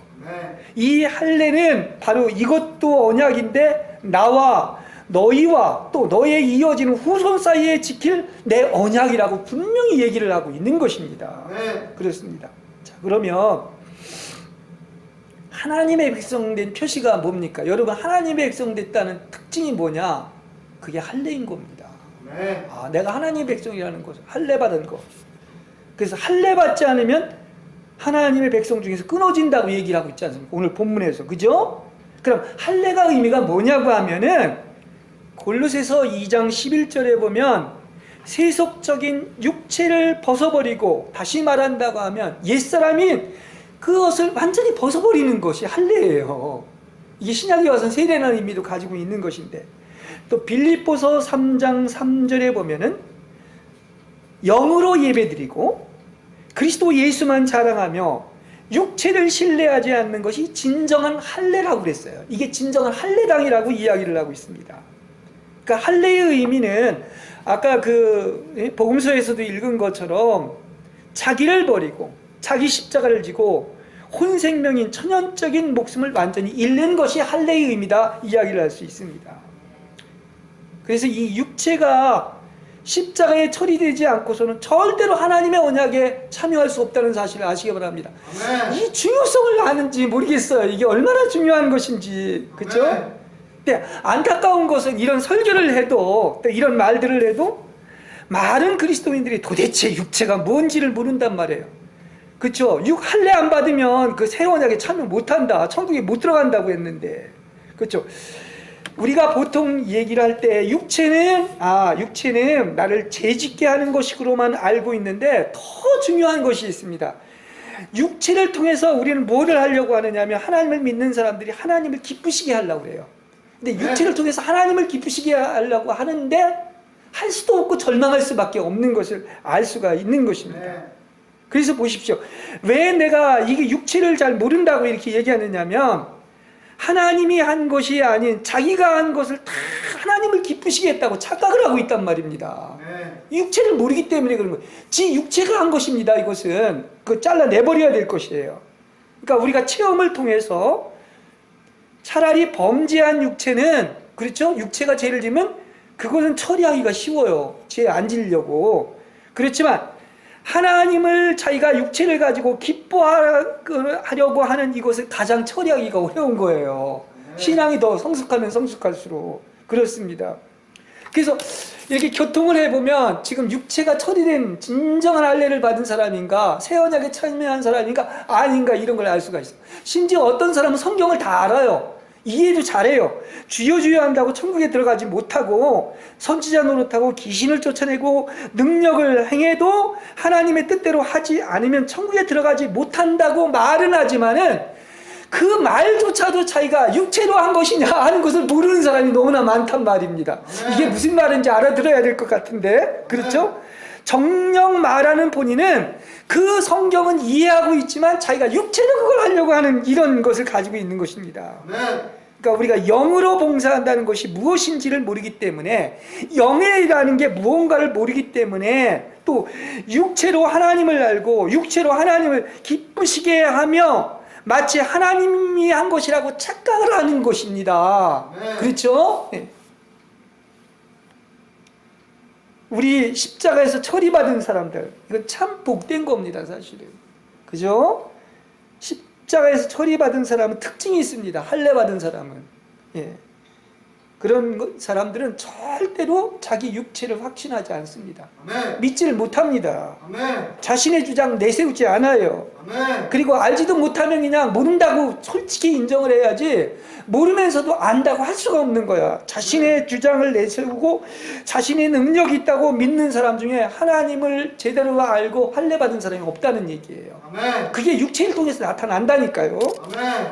이 할례는 바로 이것도 언약인데 나와 너희와 또 너의 이어지는 후손 사이에 지킬 내 언약이라고 분명히 얘기를 하고 있는 것입니다. 그렇습니다. 자, 그러면 하나님의 백성된 표시가 뭡니까? 여러분 하나님의 백성됐다는 특징이 뭐냐? 그게 할례인 겁니다. 내가 하나님의 백성이라는 것, 할례 받은 것. 그래서 할례 받지 않으면 하나님의 백성 중에서 끊어진다고 얘기를 하고 있지 않습니까? 오늘 본문에서. 그죠? 그럼 할례가 의미가 뭐냐고 하면은 골로새서 2장 11절에 보면 세속적인 육체를 벗어버리고 다시 말한다고 하면 옛사람이 그것을 완전히 벗어버리는 것이 할례예요. 이게 신약에 와서는 세례라는 의미도 가지고 있는 것인데 또 빌립보서 3장 3절에 보면은 영으로 예배드리고 그리스도 예수만 자랑하며 육체를 신뢰하지 않는 것이 진정한 할례라고 그랬어요. 이게 진정한 할례당이라고 이야기를 하고 있습니다. 그러니까 할례의 의미는 아까 그 복음서에서도 읽은 것처럼 자기를 버리고 자기 십자가를 지고 혼생명인 천연적인 목숨을 완전히 잃는 것이 할례의 의미다 이야기를 할 수 있습니다. 그래서 이 육체가 십자가에 처리되지 않고서는 절대로 하나님의 언약에 참여할 수 없다는 사실을 아시기 바랍니다. 이 중요성을 아는지 모르겠어요. 이게 얼마나 중요한 것인지. 그렇죠? 근데 안타까운 것은 이런 설교를 해도 또 이런 말들을 해도 많은 그리스도인들이 도대체 육체가 뭔지를 모른단 말이에요. 그렇죠? 할례 안 받으면 그 새 언약에 참여 못한다. 천국에 못 들어간다고 했는데. 그렇죠? 우리가 보통 얘기를 할 때 육체는 나를 죄짓게 하는 것으로만 알고 있는데 더 중요한 것이 있습니다. 육체를 통해서 우리는 뭐를 하려고 하느냐면 하나님을 믿는 사람들이 하나님을 기쁘시게 하려고 그래요. 근데 육체를 통해서 하나님을 기쁘시게 하려고 하는데 할 수도 없고 절망할 수밖에 없는 것을 알 수가 있는 것입니다. 그래서 보십시오. 왜 내가 이게 육체를 잘 모른다고 이렇게 얘기하느냐면 하나님이 한 것이 아닌 자기가 한 것을 다 하나님을 기쁘시게 했다고 착각을 하고 있단 말입니다. 육체를 모르기 때문에 그런 거예요. 지 육체가 한 것입니다. 이것은 그 잘라내버려야 될 것이에요. 그러니까 우리가 체험을 통해서 차라리 범죄한 육체는, 그렇죠? 육체가 죄를 지면 그것은 처리하기가 쉬워요. 죄 안 지려고. 그렇지만 하나님을 자기가 육체를 가지고 기뻐하려고 하는 이것을 가장 처리하기가 어려운 거예요. 신앙이 더 성숙하면 성숙할수록 그렇습니다. 그래서 이렇게 교통을 해보면 지금 육체가 처리된 진정한 할례를 받은 사람인가, 새 언약에 참여한 사람인가 아닌가 이런 걸 알 수가 있어요. 심지어 어떤 사람은 성경을 다 알아요. 이해도 잘해요. 주여 주여 한다고 천국에 들어가지 못하고 선지자 노릇하고 귀신을 쫓아내고 능력을 행해도 하나님의 뜻대로 하지 않으면 천국에 들어가지 못한다고 말은 하지만은 그 말조차도 자기가 육체로 한 것이냐 하는 것을 모르는 사람이 너무나 많단 말입니다. 이게 무슨 말인지 알아들어야 될 것 같은데, 그렇죠? 정녕 말하는 본인은 그 성경은 이해하고 있지만 자기가 육체로 그걸 하려고 하는 이런 것을 가지고 있는 것입니다. 그러니까 우리가 영으로 봉사한다는 것이 무엇인지를 모르기 때문에, 영이라는 게 무언가를 모르기 때문에, 또 육체로 하나님을 알고 육체로 하나님을 기쁘시게 하며 마치 하나님이 한 것이라고 착각을 하는 것입니다. 그렇죠? 네. 우리 십자가에서 처리받은 사람들, 이건 참 복된 겁니다, 사실은. 그죠? 십자가에서 처리받은 사람은 특징이 있습니다. 할례받은 사람은. 예. 그런 사람들은 절대로 자기 육체를 확신하지 않습니다. 믿지를 못합니다. 자신의 주장 내세우지 않아요. 그리고 알지도 못하면 그냥 모른다고 솔직히 인정을 해야지, 모르면서도 안다고 할 수가 없는 거야. 자신의 주장을 내세우고 자신의 능력이 있다고 믿는 사람 중에 하나님을 제대로 알고 할례받은 사람이 없다는 얘기예요. 그게 육체를 통해서 나타난다니까요.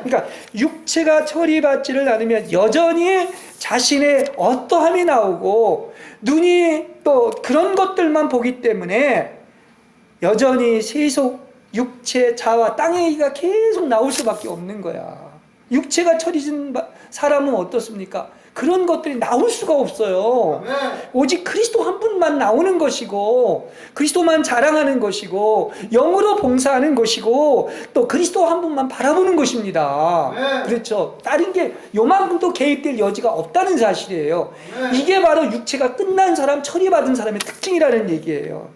그러니까 육체가 처리받지를 않으면 여전히 자신의 어떠함이 나오고 눈이 또 그런 것들만 보기 때문에 여전히 세속 육체, 자와 땅의 얘기가 계속 나올 수밖에 없는 거야. 육체가 처리진 사람은 어떻습니까? 그런 것들이 나올 수가 없어요. 오직 그리스도 한 분만 나오는 것이고, 그리스도만 자랑하는 것이고, 영으로 봉사하는 것이고, 또 그리스도 한 분만 바라보는 것입니다. 그렇죠? 다른 게 요만큼도 개입될 여지가 없다는 사실이에요. 이게 바로 육체가 끝난 사람, 처리받은 사람의 특징이라는 얘기예요.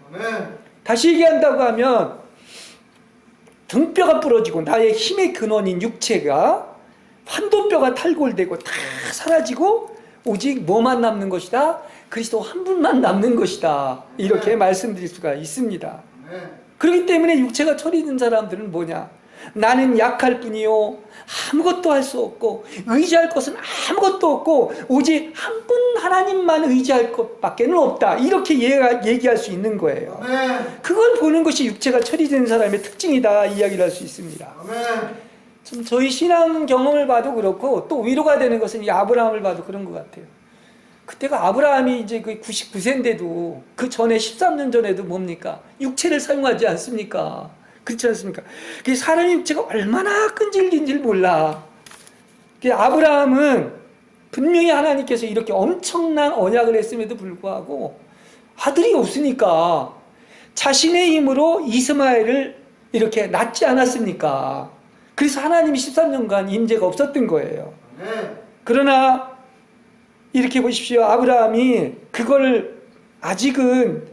다시 얘기한다고 하면 등뼈가 부러지고 나의 힘의 근원인 육체가 환도뼈가 탈골되고 다 사라지고 오직 뭐만 남는 것이다? 그리스도 한 분만 남는 것이다. 이렇게 말씀드릴 수가 있습니다. 그렇기 때문에 육체가 처리된 사람들은 뭐냐? 나는 약할 뿐이요, 아무것도 할 수 없고 의지할 것은 아무것도 없고 오직 한 분 하나님만 의지할 것밖에는 없다. 이렇게 얘기할 수 있는 거예요. 그걸 보는 것이 육체가 처리된 사람의 특징이다 이야기를 할 수 있습니다. 좀 저희 신앙 경험을 봐도 그렇고, 또 위로가 되는 것은 이 아브라함을 봐도 그런 것 같아요. 그때가 아브라함이 이제 그 99세인데도 그 전에 13년 전에도 뭡니까? 육체를 사용하지 않습니까? 그렇지 않습니까? 그 사람의 육체가 얼마나 끈질긴지를 몰라. 그 아브라함은 분명히 하나님께서 이렇게 엄청난 언약을 했음에도 불구하고 아들이 없으니까 자신의 힘으로 이스마엘을 이렇게 낳지 않았습니까? 그래서 하나님이 13년간 임재가 없었던 거예요. 그러나 이렇게 보십시오. 아브라함이 그걸 아직은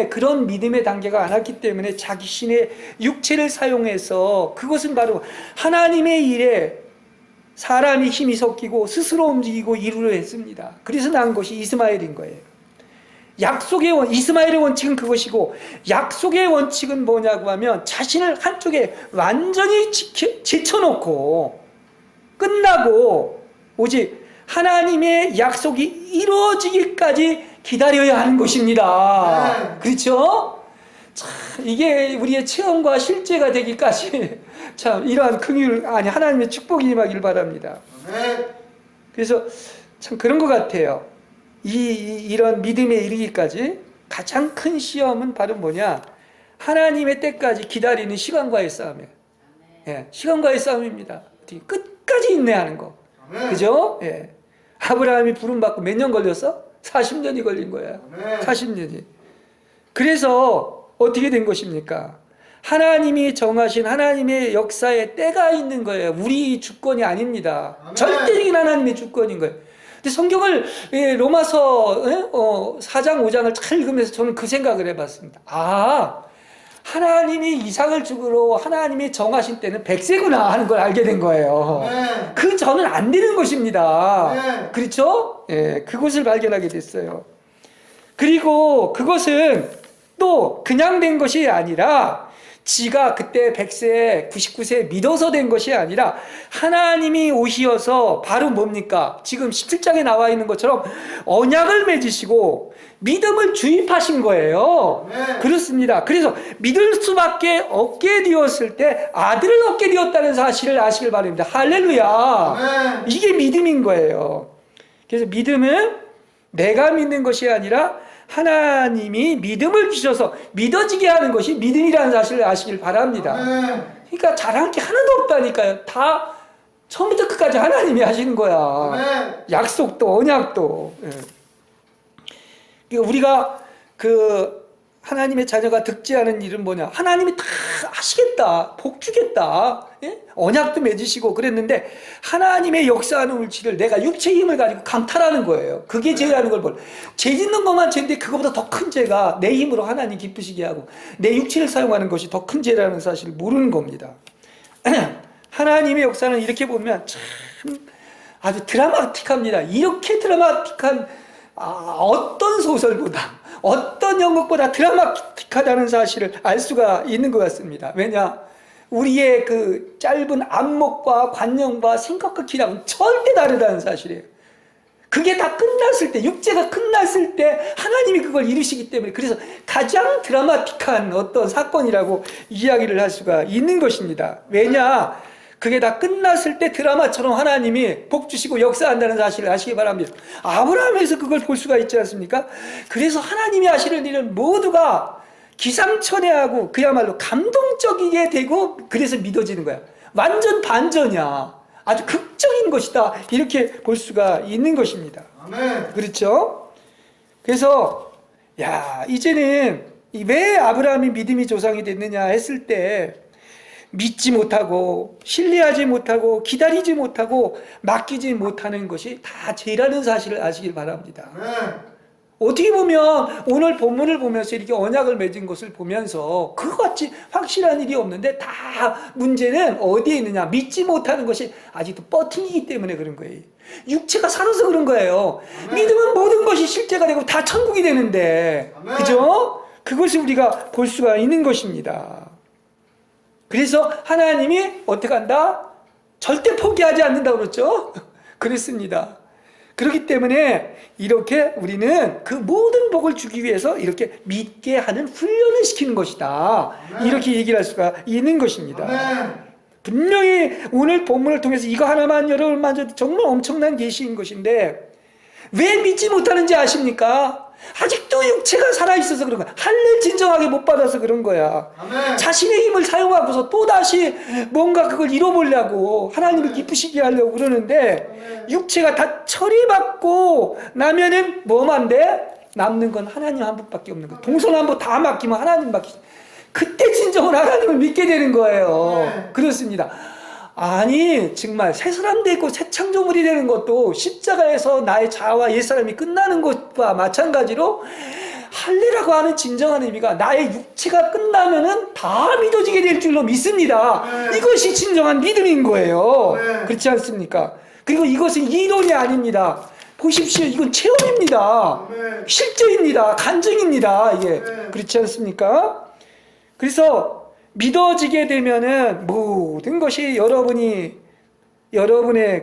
그런 믿음의 단계가 안 왔기 때문에 자기 신의 육체를 사용해서 그것은 바로 하나님의 일에 사람이 힘이 섞이고 스스로 움직이고 이루려 했습니다. 그래서 난 것이 이스마엘인 거예요. 이스마엘의 원칙은 그것이고, 약속의 원칙은 뭐냐고 하면 자신을 한쪽에 완전히 제쳐놓고 끝나고 오직 하나님의 약속이 이루어지기까지 기다려야 하는 것입니다. 그렇죠? 참, 이게 우리의 체험과 실제가 되기까지 참 이러한 하나님의 축복이 임하길 바랍니다. 그래서 참 그런 것 같아요. 이런 믿음에 이르기까지 가장 큰 시험은 바로 뭐냐? 하나님의 때까지 기다리는 시간과의 싸움이에요. 예, 시간과의 싸움입니다. 끝까지 인내하는 거. 그죠? 예. 아브라함이 부름받고 몇 년 걸렸어? 40년이 걸린 거야. 40년이. 그래서 어떻게 된 것입니까? 하나님이 정하신 하나님의 역사에 때가 있는 거예요. 우리 주권이 아닙니다. 절대적인 하나님의 주권인 거예요. 근데 성경을 로마서 4장 5장을 잘 읽으면서 저는 그 생각을 해봤습니다. 하나님이 이삭을 죽으러 하나님이 정하신 때는 100세구나 하는 걸 알게 된 거예요. 그 전은 안 되는 것입니다. 그렇죠? 예, 그것을 발견하게 됐어요. 그리고 그것은 또 그냥 된 것이 아니라 지가 그때 100세, 99세 믿어서 된 것이 아니라 하나님이 오시어서 바로 뭡니까? 지금 17장에 나와 있는 것처럼 언약을 맺으시고 믿음을 주입하신 거예요. 그렇습니다. 그래서 믿을 수밖에 없게 되었을 때 아들을 얻게 되었다는 사실을 아시길 바랍니다. 할렐루야. 이게 믿음인 거예요. 그래서 믿음은 내가 믿는 것이 아니라 하나님이 믿음을 주셔서 믿어지게 하는 것이 믿음이라는 사실을 아시길 바랍니다. 그러니까 잘할 게 하나도 없다니까요. 다 처음부터 끝까지 하나님이 하시는 거야. 약속도 언약도. 우리가 하나님의 자녀가 득지하는 일은 뭐냐? 하나님이 다 하시겠다, 복 주겠다, 언약도 맺으시고 그랬는데 하나님의 역사하는 물질을 내가 육체의 힘을 가지고 강탈하는 거예요. 그게 죄라는 걸 죄 짓는 것만 죄인데 그거보다 더 큰 죄가 내 힘으로 하나님 기쁘시게 하고 내 육체를 사용하는 것이 더 큰 죄라는 사실을 모르는 겁니다. 하나님의 역사는 이렇게 보면 참 아주 드라마틱합니다. 이렇게 드라마틱한 어떤 소설보다 어떤 연극보다 드라마틱하다는 사실을 알 수가 있는 것 같습니다. 왜냐? 우리의 그 짧은 안목과 관념과 생각과 기량은 절대 다르다는 사실이에요. 그게 다 끝났을 때, 육체가 끝났을 때 하나님이 그걸 이루시기 때문에 그래서 가장 드라마틱한 어떤 사건이라고 이야기를 할 수가 있는 것입니다. 왜냐? 그게 다 끝났을 때 드라마처럼 하나님이 복 주시고 역사한다는 사실을 아시기 바랍니다. 아브라함에서 그걸 볼 수가 있지 않습니까? 그래서 하나님이 하시는 일은 모두가 기상천외하고 그야말로 감동적이게 되고 그래서 믿어지는 거야. 완전 반전이야. 아주 극적인 것이다. 이렇게 볼 수가 있는 것입니다. 아멘. 그렇죠? 그래서 이제는 왜 아브라함이 믿음이 조상이 됐느냐 했을 때 믿지 못하고 신뢰하지 못하고 기다리지 못하고 맡기지 못하는 것이 다 죄라는 사실을 아시길 바랍니다. 어떻게 보면 오늘 본문을 보면서 이렇게 언약을 맺은 것을 보면서 그것같이 확실한 일이 없는데 다 문제는 어디에 있느냐? 믿지 못하는 것이 아직도 버팅이기 때문에 그런 거예요. 육체가 살아서 그런 거예요. 믿으면 모든 것이 실제가 되고 다 천국이 되는데 그죠? 그것을 우리가 볼 수가 있는 것입니다. 그래서 하나님이 어떻게 한다? 절대 포기하지 않는다고 그랬죠? 그랬습니다. 그렇기 때문에 이렇게 우리는 그 모든 복을 주기 위해서 이렇게 믿게 하는 훈련을 시키는 것이다. 이렇게 얘기를 할 수가 있는 것입니다. 분명히 오늘 본문을 통해서 이거 하나만 여러분만 줘도 정말 엄청난 계시인 것인데 왜 믿지 못하는지 아십니까? 아직도 육체가 살아있어서 그런 거야. 할례 진정하게 못 받아서 그런 거야. 자신의 힘을 사용하고서 또다시 뭔가 그걸 이뤄보려고 하나님을 기쁘시게 하려고 그러는데 육체가 다 처리받고 나면은 뭐만 돼? 남는 건 하나님 한 분밖에 없는 거야. 동서남북 다 맡기면 하나님 맡기지. 그때 진정으로 하나님을 믿게 되는 거예요. 그렇습니다. 아니 정말 새 사람 되고 새 창조물이 되는 것도 십자가에서 나의 자아와 옛사람이 끝나는 것과 마찬가지로 할례라고 하는 진정한 의미가 나의 육체가 끝나면은 다 믿어지게 될 줄로 믿습니다. 이것이 진정한 믿음인 거예요. 그렇지 않습니까? 그리고 이것은 이론이 아닙니다. 보십시오. 이건 체험입니다. 실제입니다. 간증입니다. 이게 그렇지 않습니까? 그래서 믿어지게 되면은 모든 것이 여러분의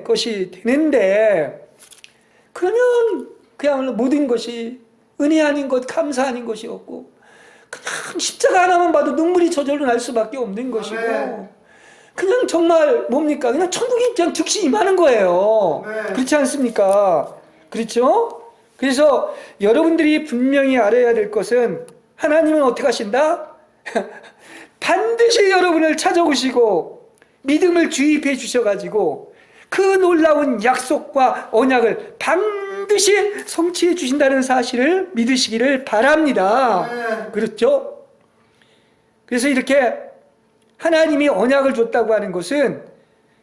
것이 되는데 그러면 그야말로 모든 것이 은혜 아닌 것, 감사 아닌 것이 없고 그냥 십자가 하나만 봐도 눈물이 저절로 날 수밖에 없는 것이고 아멘. 그냥 정말 뭡니까? 그냥 천국이 그냥 즉시 임하는 거예요. 네. 그렇지 않습니까? 그렇죠? 그래서 여러분들이 분명히 알아야 될 것은 하나님은 어떻게 하신다? 반드시 여러분을 찾아오시고 믿음을 주입해 주셔가지고 그 놀라운 약속과 언약을 반드시 성취해 주신다는 사실을 믿으시기를 바랍니다. 네. 그렇죠? 그래서 이렇게 하나님이 언약을 줬다고 하는 것은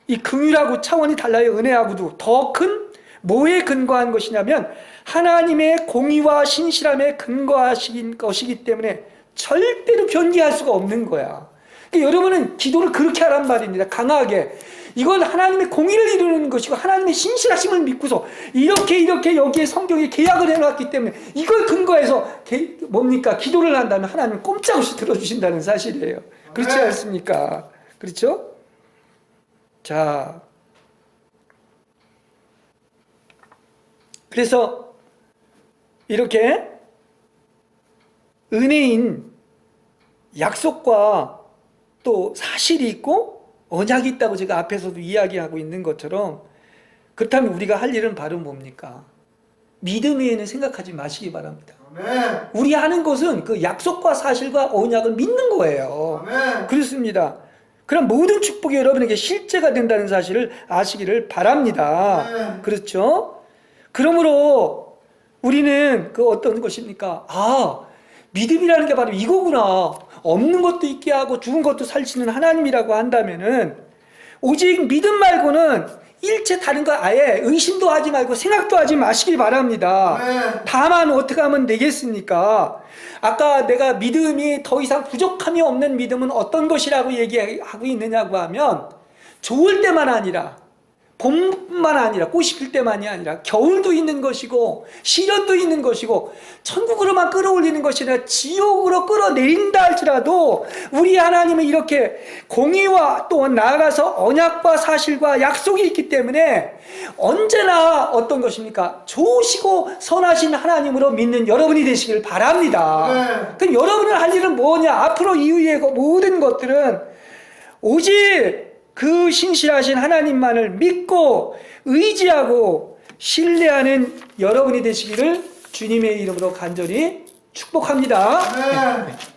이 긍휼하고 차원이 달라요. 은혜하고도 더 큰 뭐에 근거한 것이냐면 하나님의 공의와 신실함에 근거하신 것이기 때문에 절대로 변기할 수가 없는 거야. 그러니까 여러분은 기도를 그렇게 하란 말입니다. 강하게. 이건 하나님의 공의를 이루는 것이고 하나님의 신실하심을 믿고서 이렇게 여기에 성경에 계약을 해놨기 때문에 이걸 근거해서 뭡니까? 기도를 한다면 하나님은 꼼짝없이 들어주신다는 사실이에요. 그렇지 않습니까? 그렇죠? 자, 그래서 이렇게 은혜인 약속과 또 사실이 있고 언약이 있다고 제가 앞에서도 이야기하고 있는 것처럼 그렇다면 우리가 할 일은 바로 뭡니까? 믿음 외에는 생각하지 마시기 바랍니다. 아멘. 우리 하는 것은 그 약속과 사실과 언약을 믿는 거예요. 아멘. 그렇습니다. 그럼 모든 축복이 여러분에게 실제가 된다는 사실을 아시기를 바랍니다. 네. 그렇죠? 그러므로 우리는 그 어떤 것입니까? 아, 믿음이라는 게 바로 이거구나. 없는 것도 있게 하고 죽은 것도 살리시는 하나님이라고 한다면은 오직 믿음 말고는 일체 다른 거 아예 의심도 하지 말고 생각도 하지 마시기 바랍니다. 네. 다만 어떻게 하면 되겠습니까? 아까 내가 믿음이 더 이상 부족함이 없는 믿음은 어떤 것이라고 얘기하고 있느냐고 하면 좋을 때만 아니라 봄뿐만 아니라 꽃이 필 때만이 아니라 겨울도 있는 것이고 시련도 있는 것이고 천국으로만 끌어올리는 것이 아니라 지옥으로 끌어내린다 할지라도 우리 하나님은 이렇게 공의와 또 나아가서 언약과 사실과 약속이 있기 때문에 언제나 어떤 것입니까? 좋으시고 선하신 하나님으로 믿는 여러분이 되시길 바랍니다. 그럼 여러분을 할 일은 뭐냐? 앞으로 이후의 모든 것들은 오직 그 신실하신 하나님만을 믿고 의지하고 신뢰하는 여러분이 되시기를 주님의 이름으로 간절히 축복합니다. 아멘.